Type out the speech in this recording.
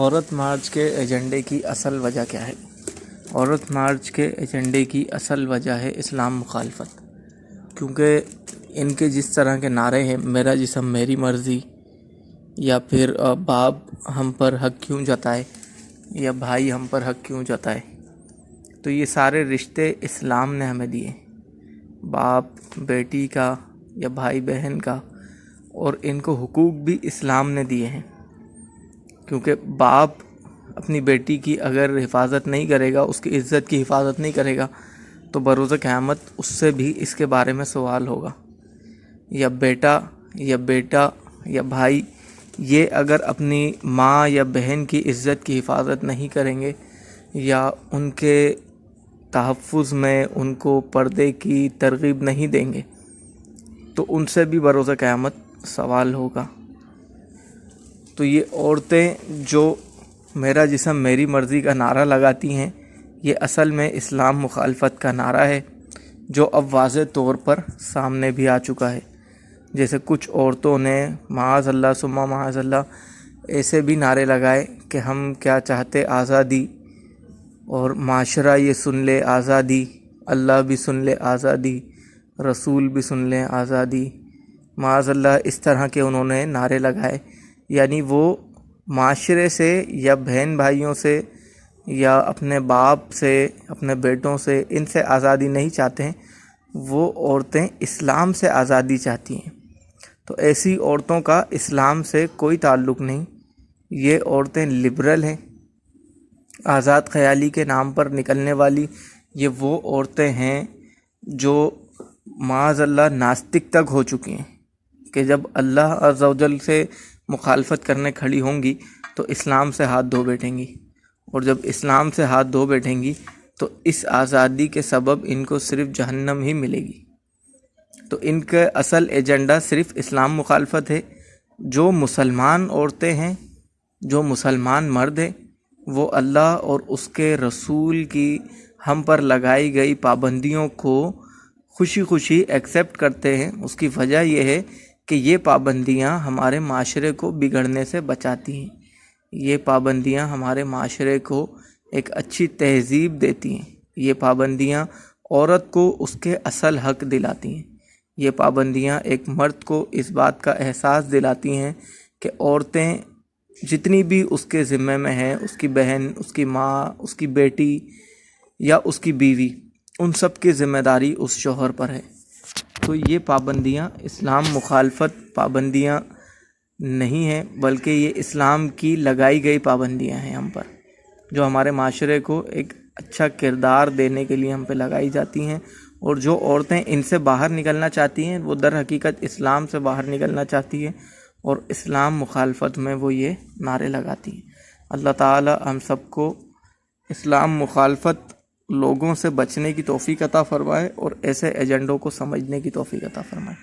عورت مارچ کے ایجنڈے کی اصل وجہ کیا ہے؟ عورت مارچ کے ایجنڈے کی اصل وجہ ہے اسلام مخالفت، کیونکہ ان کے جس طرح کے نعرے ہیں، میرا جسم میری مرضی، یا پھر باپ ہم پر حق کیوں جتائے، یا بھائی ہم پر حق کیوں جتائے، تو یہ سارے رشتے اسلام نے ہمیں دیے، باپ بیٹی کا یا بھائی بہن کا، اور ان کو حقوق بھی اسلام نے دیے ہیں، کیونکہ باپ اپنی بیٹی کی اگر حفاظت نہیں کرے گا، اس کی عزت کی حفاظت نہیں کرے گا، تو بروز قیامت اس سے بھی اس کے بارے میں سوال ہوگا۔ یا بیٹا یا بھائی، یہ اگر اپنی ماں یا بہن کی عزت کی حفاظت نہیں کریں گے، یا ان کے تحفظ میں ان کو پردے کی ترغیب نہیں دیں گے، تو ان سے بھی بروز قیامت سوال ہوگا۔ تو یہ عورتیں جو میرا جسم میری مرضی کا نعرہ لگاتی ہیں، یہ اصل میں اسلام مخالفت کا نعرہ ہے، جو اب واضح طور پر سامنے بھی آ چکا ہے۔ جیسے کچھ عورتوں نے معاذ اللہ ثم معاذ اللہ ایسے بھی نعرے لگائے کہ ہم کیا چاہتے آزادی، اور معاشرہ یہ سن لے آزادی، اللہ بھی سن لے آزادی، رسول بھی سن لیں آزادی، معاذ اللہ اس طرح کے انہوں نے نعرے لگائے۔ یعنی وہ معاشرے سے یا بہن بھائیوں سے یا اپنے باپ سے، اپنے بیٹوں سے، ان سے آزادی نہیں چاہتے ہیں، وہ عورتیں اسلام سے آزادی چاہتی ہیں۔ تو ایسی عورتوں کا اسلام سے کوئی تعلق نہیں، یہ عورتیں لبرل ہیں، آزاد خیالی کے نام پر نکلنے والی یہ وہ عورتیں ہیں جو معاذ اللہ ناستک تک ہو چکی ہیں، کہ جب اللہ عز و جل سے مخالفت کرنے کھڑی ہوں گی تو اسلام سے ہاتھ دھو بیٹھیں گی، اور جب اسلام سے ہاتھ دھو بیٹھیں گی تو اس آزادی کے سبب ان کو صرف جہنم ہی ملے گی۔ تو ان کا اصل ایجنڈا صرف اسلام مخالفت ہے۔ جو مسلمان عورتیں ہیں، جو مسلمان مرد ہیں، وہ اللہ اور اس کے رسول کی ہم پر لگائی گئی پابندیوں کو خوشی خوشی ایکسیپٹ کرتے ہیں۔ اس کی وجہ یہ ہے کہ یہ پابندیاں ہمارے معاشرے کو بگڑنے سے بچاتی ہیں، یہ پابندیاں ہمارے معاشرے کو ایک اچھی تہذیب دیتی ہیں، یہ پابندیاں عورت کو اس کے اصل حق دلاتی ہیں، یہ پابندیاں ایک مرد کو اس بات کا احساس دلاتی ہیں کہ عورتیں جتنی بھی اس کے ذمے میں ہیں، اس کی بہن، اس کی ماں، اس کی بیٹی یا اس کی بیوی، ان سب کی ذمہ داری اس شوہر پر ہے۔ تو یہ پابندیاں اسلام مخالفت پابندیاں نہیں ہیں، بلکہ یہ اسلام کی لگائی گئی پابندیاں ہیں ہم پر، جو ہمارے معاشرے کو ایک اچھا کردار دینے کے لیے ہم پہ لگائی جاتی ہیں۔ اور جو عورتیں ان سے باہر نکلنا چاہتی ہیں، وہ در حقیقت اسلام سے باہر نکلنا چاہتی ہیں، اور اسلام مخالفت میں وہ یہ نعرے لگاتی ہیں۔ اللہ تعالی ہم سب کو اسلام مخالفت لوگوں سے بچنے کی توفیق عطا فرمائے، اور ایسے ایجنڈوں کو سمجھنے کی توفیق عطا فرمائے۔